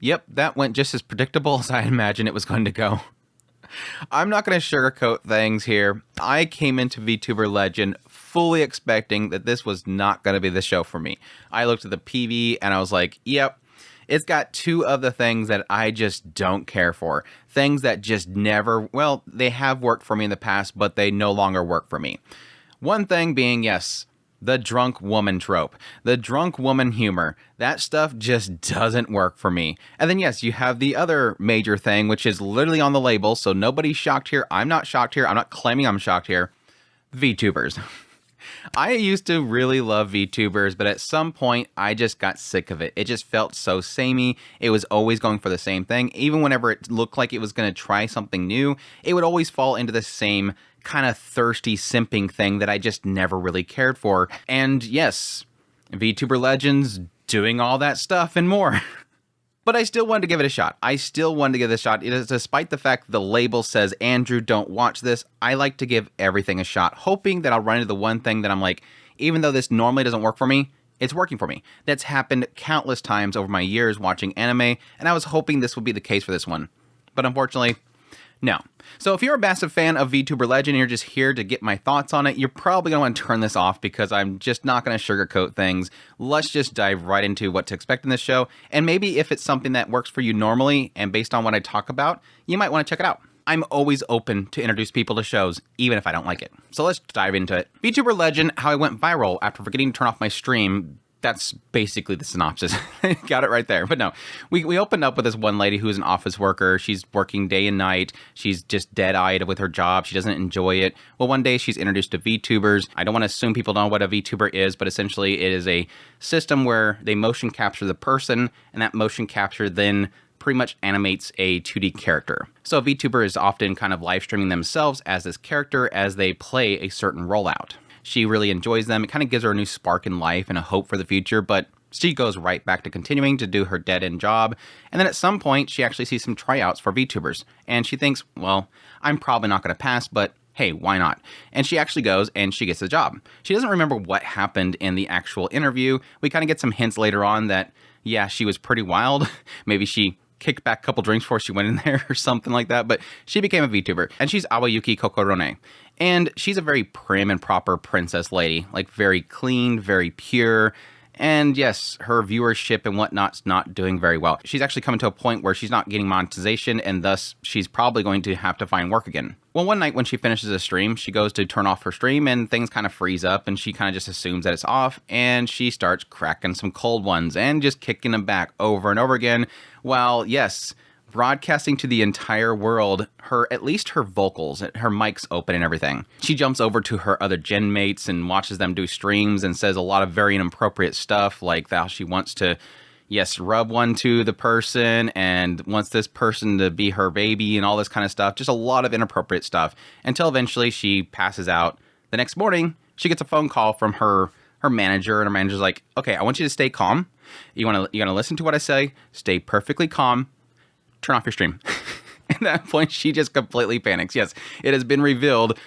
Yep, that went just as predictable as I imagined it was going to go. I'm not going to sugarcoat things here. I came into VTuber Legend fully expecting that this was not going to be the show for me. I looked at the PV and I was like, yep, it's got two of the things that I just don't care for. Things that just never, well, they have worked for me in the past, but they no longer work for me. One thing being, yes, the drunk woman trope, the drunk woman humor. That stuff just doesn't work for me. And then, yes, you have the other major thing, which is literally on the label, so nobody's shocked here. I'm not shocked here. I'm not claiming I'm shocked here. VTubers. I used to really love VTubers, but at some point, I just got sick of it. It just felt so samey. It was always going for the same thing. Even whenever it looked like it was going to try something new, it would always fall into the same kind of thirsty simping thing that I just never really cared for. And yes, VTuber Legends doing all that stuff and more. But I still wanted to give it a shot. It is, despite the fact the label says, Andrew, don't watch this, I like to give everything a shot, hoping that I'll run into the one thing that I'm like, even though this normally doesn't work for me, it's working for me. That's happened countless times over my years watching anime, and I was hoping this would be the case for this one. But unfortunately, no. So if you're a massive fan of VTuber Legend and you're just here to get my thoughts on it, you're probably going to want to turn this off because I'm just not going to sugarcoat things. Let's just dive right into what to expect in this show. And maybe if it's something that works for you normally and based on what I talk about, you might want to check it out. I'm always open to introduce people to shows, even if I don't like it. So let's dive into it. VTuber Legend, how I went viral after forgetting to turn off my stream. That's basically the synopsis. Got it right there. But no, we opened up with this one lady who's an office worker. She's working day and night. She's just dead-eyed with her job. She doesn't enjoy it. Well, one day she's introduced to VTubers. I don't want to assume people know what a VTuber is, but essentially it is a system where they motion capture the person, and that motion capture then pretty much animates a 2D character. So a VTuber is often kind of live streaming themselves as this character as they play a certain rollout. She really enjoys them. It kind of gives her a new spark in life and a hope for the future, but she goes right back to continuing to do her dead-end job. And then at some point, she actually sees some tryouts for VTubers. And she thinks, well, I'm probably not going to pass, but hey, why not? And she actually goes and she gets the job. She doesn't remember what happened in the actual interview. We kind of get some hints later on that, yeah, she was pretty wild. Maybe she kicked back a couple drinks before she went in there or something like that, but she became a VTuber, and she's Awayuki Kokorone. And she's a very prim and proper princess lady, like very clean, very pure. And yes, her viewership and whatnot's not doing very well. She's actually coming to a point where she's not getting monetization, and thus she's probably going to have to find work again. Well, one night when she finishes a stream, she goes to turn off her stream and things kind of freeze up, and she kind of just assumes that it's off, and she starts cracking some cold ones and just kicking them back over and over again. While, yes, broadcasting to the entire world, at least her vocals, her mic's open and everything. She jumps over to her other gen mates and watches them do streams and says a lot of very inappropriate stuff, like how she wants to, yes, rub one to the person and wants this person to be her baby and all this kind of stuff. Just a lot of inappropriate stuff until eventually she passes out. The next morning, she gets a phone call from her manager, and her manager's like, okay, I want you to stay calm. You're gonna listen to what I say, stay perfectly calm, turn off your stream. At that point, she just completely panics. Yes, it has been revealed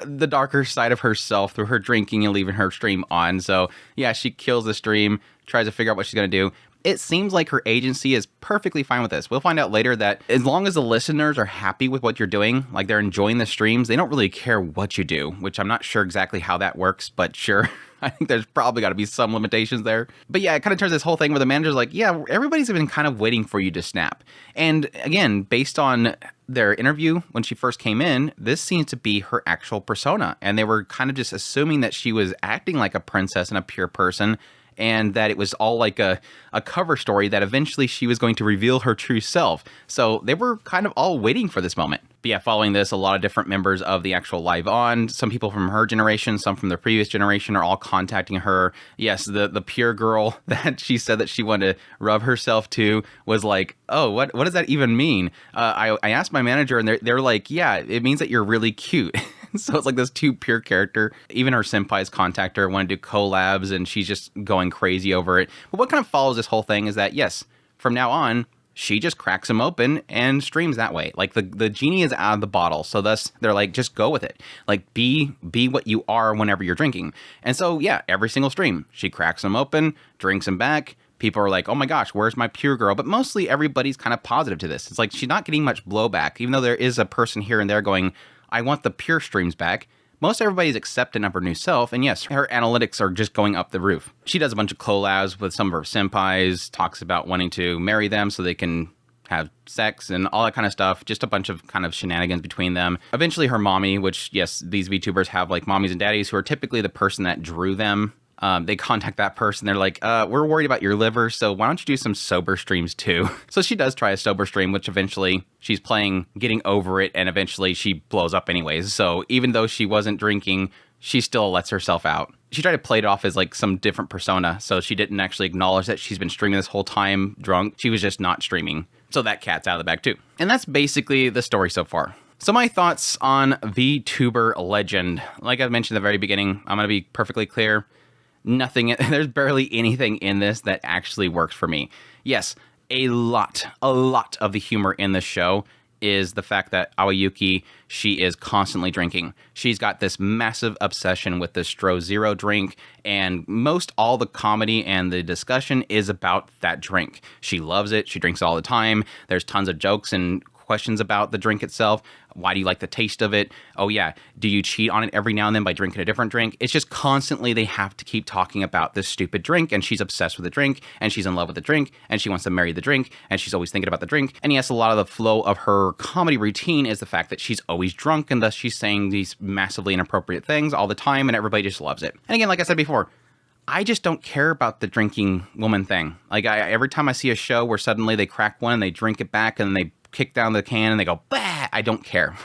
the darker side of herself through her drinking and leaving her stream on. So yeah, she kills the stream, tries to figure out what she's gonna do. It seems like her agency is perfectly fine with this. We'll find out later that as long as the listeners are happy with what you're doing, like they're enjoying the streams, they don't really care what you do, which I'm not sure exactly how that works, but sure. I think there's probably got to be some limitations there. But yeah, it kind of turns this whole thing where the manager's like, yeah, everybody's been kind of waiting for you to snap. And again, based on their interview when she first came in, this seems to be her actual persona. And they were kind of just assuming that she was acting like a princess and a pure person, and that it was all like a cover story that eventually she was going to reveal her true self. So they were kind of all waiting for this moment. But yeah, following this, a lot of different members of the actual Live On, some people from her generation, some from the previous generation, are all contacting her. Yes, the pure girl that she said that she wanted to rub herself to was like, oh, what does that even mean? I asked my manager, and they're like, yeah, it means that you're really cute. So it's like this too pure character. Even her senpais contact her, want to do collabs, and she's just going crazy over it. But what kind of follows this whole thing is that, yes, from now on, she just cracks them open and streams that way. Like the genie is out of the bottle. So thus they're like, just go with it. Like be what you are whenever you're drinking. And so, yeah, every single stream, she cracks them open, drinks them back. people are like, oh my gosh, where's my pure girl? But mostly everybody's kind of positive to this. It's like she's not getting much blowback, even though there is a person here and there going, I want the pure streams back. Most everybody's accepting of her new self, and yes, her analytics are just going up the roof. She does a bunch of collabs with some of her senpais, talks about wanting to marry them so they can have sex and all that kind of stuff. Just a bunch of kind of shenanigans between them. Eventually her mommy, which yes, these VTubers have like mommies and daddies who are typically the person that drew them. They contact that person. They're like, we're worried about your liver, so why don't you do some sober streams too? So she does try a sober stream, which eventually she's playing, getting over it, and eventually she blows up anyways. So even though she wasn't drinking, she still lets herself out. She tried to play it off as like some different persona, so she didn't actually acknowledge that she's been streaming this whole time drunk. She was just not streaming. So that cat's out of the bag too. And that's basically the story so far. So my thoughts on VTuber Legend. Like I mentioned at the very beginning, I'm going to be perfectly clear. There's barely anything in this that actually works for me. Yes, a lot of the humor in the show is the fact that Aoyuki, she is constantly drinking. She's got this massive obsession with this Stro Zero drink, and most all the comedy and the discussion is about that drink. She loves it. She drinks all the time. There's tons of jokes and questions about the drink itself. Why do you like the taste of it? Oh yeah, do you cheat on it every now and then by drinking a different drink? It's just constantly they have to keep talking about this stupid drink, and she's obsessed with the drink, and she's in love with the drink, and she wants to marry the drink, and she's always thinking about the drink. And yes, a lot of the flow of her comedy routine is the fact that she's always drunk, and thus she's saying these massively inappropriate things all the time, and everybody just loves it. And again, like I said before, I just don't care about the drinking woman thing. Like every time I see a show where suddenly they crack one and they drink it back and they kick down the can and they go, bah, I don't care.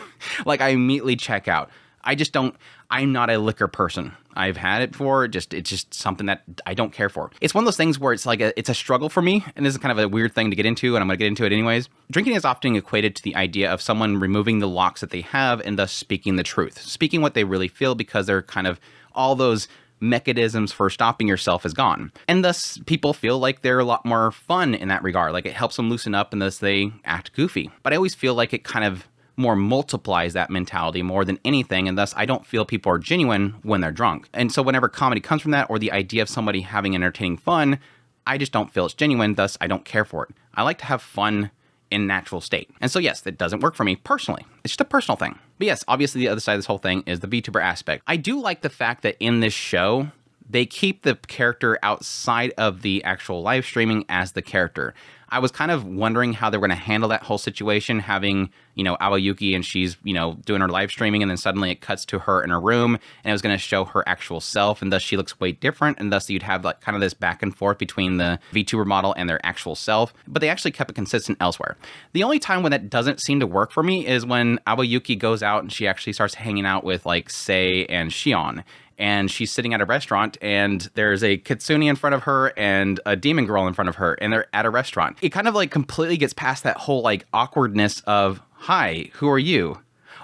Like I immediately check out. I'm not a liquor person. I've had it before. It's just something that I don't care for. It's one of those things where it's like it's a struggle for me. And this is kind of a weird thing to get into, and I'm going to get into it anyways. Drinking is often equated to the idea of someone removing the locks that they have and thus speaking the truth, speaking what they really feel, because they're kind of all those mechanisms for stopping yourself is gone. And thus people feel like they're a lot more fun in that regard. Like it helps them loosen up and thus they act goofy. But I always feel like it kind of more multiplies that mentality more than anything. And thus I don't feel people are genuine when they're drunk. And so whenever comedy comes from that, or the idea of somebody having entertaining fun, I just don't feel it's genuine. Thus I don't care for it. I like to have fun in natural state. And so yes, that doesn't work for me personally. It's just a personal thing. But yes, obviously the other side of this whole thing is the VTuber aspect. I do like the fact that in this show, they keep the character outside of the actual live streaming as the character. I was kind of wondering how they were going to handle that whole situation, having, Aoyuki and she's, doing her live streaming, and then suddenly it cuts to her in her room and it was going to show her actual self, and thus she looks way different, and thus you'd have like kind of this back and forth between the VTuber model and their actual self. But they actually kept it consistent elsewhere. The only time when that doesn't seem to work for me is when Aoyuki goes out and she actually starts hanging out with like Sei and Shion. And she's sitting at a restaurant, and there's a kitsune in front of her and a demon girl in front of her, and they're at a restaurant. It kind of like completely gets past that whole like awkwardness of, hi, who are you?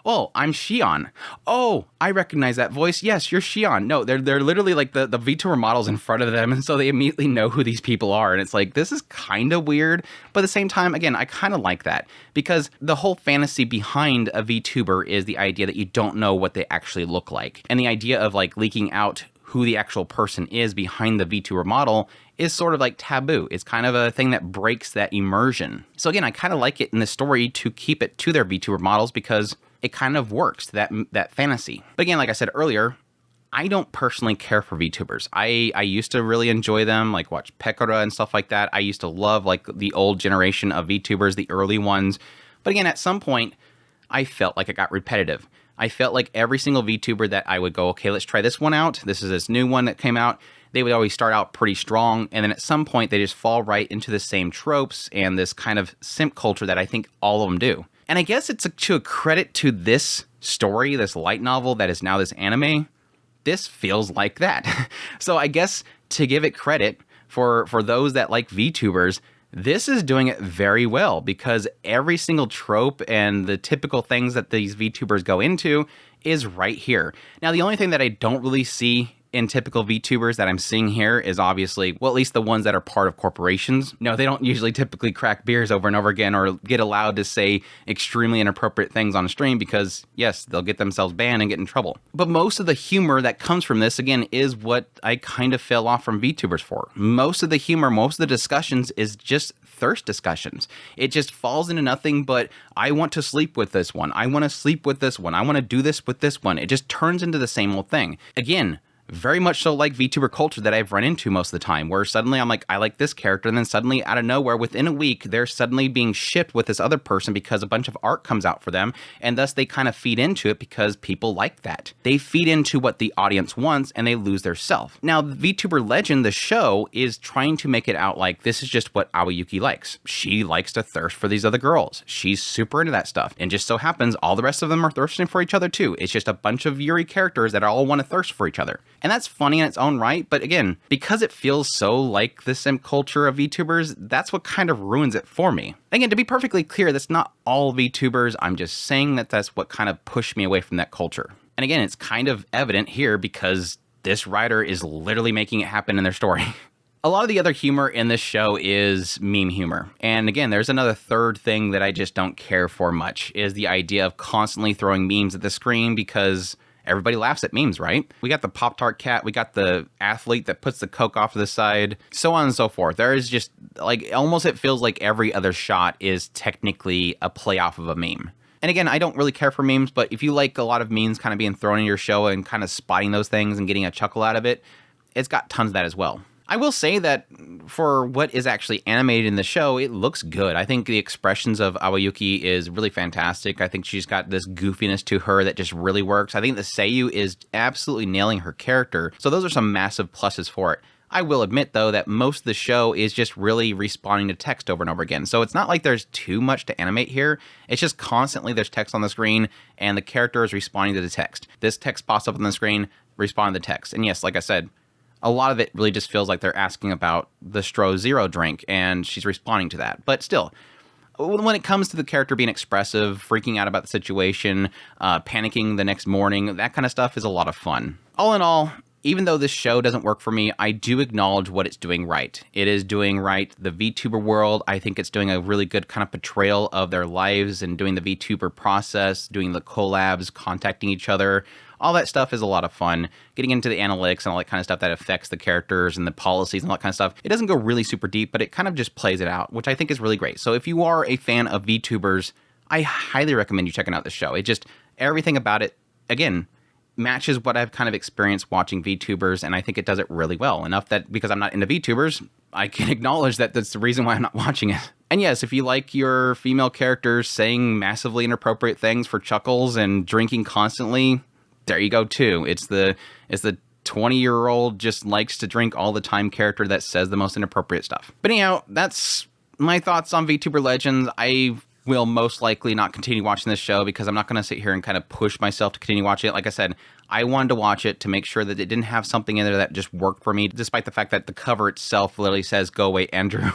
Oh, I'm Shion. Oh, I recognize that voice. Yes, you're Shion. No, they're literally like the VTuber models in front of them, and so they immediately know who these people are. And it's like, this is kind of weird, but at the same time, again, I kind of like that, because the whole fantasy behind a VTuber is the idea that you don't know what they actually look like. And the idea of like leaking out who the actual person is behind the VTuber model is sort of like taboo. It's kind of a thing that breaks that immersion. So again, I kind of like it in the story to keep it to their VTuber models, because it kind of works, that fantasy. But again, like I said earlier, I don't personally care for VTubers. I used to really enjoy them, like watch Pekora and stuff like that. I used to love like the old generation of VTubers, the early ones. But again, at some point, I felt like it got repetitive. I felt like every single VTuber that I would go, okay, let's try this one out. This is this new one that came out. They would always start out pretty strong, and then at some point, they just fall right into the same tropes and this kind of simp culture that I think all of them do. And I guess it's to a credit to this story, this light novel that is now this anime, this feels like that. So I guess to give it credit for those that like VTubers, this is doing it very well, because every single trope and the typical things that these VTubers go into is right here. Now, the only thing that I don't really see in typical VTubers that I'm seeing here is obviously, well, at least the ones that are part of corporations. No, they don't usually typically crack beers over and over again or get allowed to say extremely inappropriate things on stream because, yes, they'll get themselves banned and get in trouble. But most of the humor that comes from this, again, is what I kind of fell off from VTubers for. Most of the humor, most of the discussions is just thirst discussions. It just falls into nothing but, I want to sleep with this one. I want to sleep with this one. I want to do this with this one. It just turns into the same old thing. Again, very much so like VTuber culture that I've run into most of the time, where suddenly I'm like, I like this character, and then suddenly out of nowhere, within a week, they're suddenly being shipped with this other person because a bunch of art comes out for them, and thus they kind of feed into it because people like that. They feed into what the audience wants, and they lose their self. Now, VTuber Legend, the show, is trying to make it out like this is just what Aoyuki likes. She likes to thirst for these other girls. She's super into that stuff, and just so happens all the rest of them are thirsting for each other too. It's just a bunch of Yuri characters that all want to thirst for each other. And that's funny in its own right, but again, because it feels so like the simp culture of VTubers, that's what kind of ruins it for me. Again, to be perfectly clear, that's not all VTubers, I'm just saying that that's what kind of pushed me away from that culture. And again, it's kind of evident here because this writer is literally making it happen in their story. A lot of the other humor in this show is meme humor. And again, there's another third thing that I just don't care for much, is the idea of constantly throwing memes at the screen because everybody laughs at memes, right? We got the Pop-Tart cat, we got the athlete that puts the Coke off to the side, so on and so forth. There is just, like, almost it feels like every other shot is technically a play off of a meme. And again, I don't really care for memes, but if you like a lot of memes kind of being thrown in your show and kind of spotting those things and getting a chuckle out of it, it's got tons of that as well. I will say that for what is actually animated in the show, it looks good. I think the expressions of Aoyuki is really fantastic. I think she's got this goofiness to her that just really works. I think the seiyuu is absolutely nailing her character. So those are some massive pluses for it. I will admit, though, that most of the show is just really responding to text over and over again. So it's not like there's too much to animate here. It's just constantly there's text on the screen and the character is responding to the text. This text pops up on the screen, respond to the text. And yes, like I said, a lot of it really just feels like they're asking about the Stro Zero drink, and she's responding to that. But still, when it comes to the character being expressive, freaking out about the situation, panicking the next morning, that kind of stuff is a lot of fun. All in all, even though this show doesn't work for me, I do acknowledge what it's doing right. It is doing right the VTuber world. I think it's doing a really good kind of portrayal of their lives and doing the VTuber process, doing the collabs, contacting each other. All that stuff is a lot of fun. Getting into the analytics and all that kind of stuff that affects the characters and the policies and all that kind of stuff. It doesn't go really super deep, but it kind of just plays it out, which I think is really great. So if you are a fan of VTubers, I highly recommend you checking out this show. It just, everything about it, again, matches what I've kind of experienced watching VTubers, and I think it does it really well. Enough that because I'm not into VTubers, I can acknowledge that that's the reason why I'm not watching it. And yes, if you like your female characters saying massively inappropriate things for chuckles and drinking constantly, there you go too. It's the 20-year-old just likes to drink all the time character that says the most inappropriate stuff. But anyhow, that's my thoughts on VTuber Legends. I will most likely not continue watching this show because I'm not going to sit here and kind of push myself to continue watching it. Like I said, I wanted to watch it to make sure that it didn't have something in there that just worked for me, despite the fact that the cover itself literally says, "Go away, Andrew."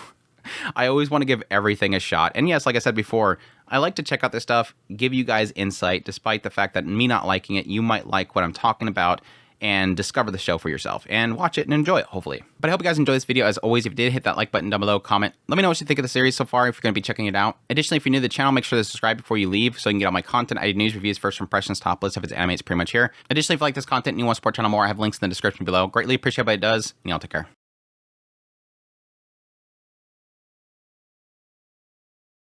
I always want to give everything a shot. And yes, like I said before, I like to check out this stuff, give you guys insight, despite the fact that me not liking it, you might like what I'm talking about and discover the show for yourself and watch it and enjoy it, hopefully. But I hope you guys enjoyed this video. As always, if you did, hit that like button down below, comment. Let me know what you think of the series so far if you're going to be checking it out. Additionally, if you're new to the channel, make sure to subscribe before you leave so you can get all my content. I do news, reviews, first impressions, top lists. If it's anime, it's pretty much here. Additionally, if you like this content and you want to support the channel more, I have links in the description below. Greatly appreciate what it does, and y'all take care.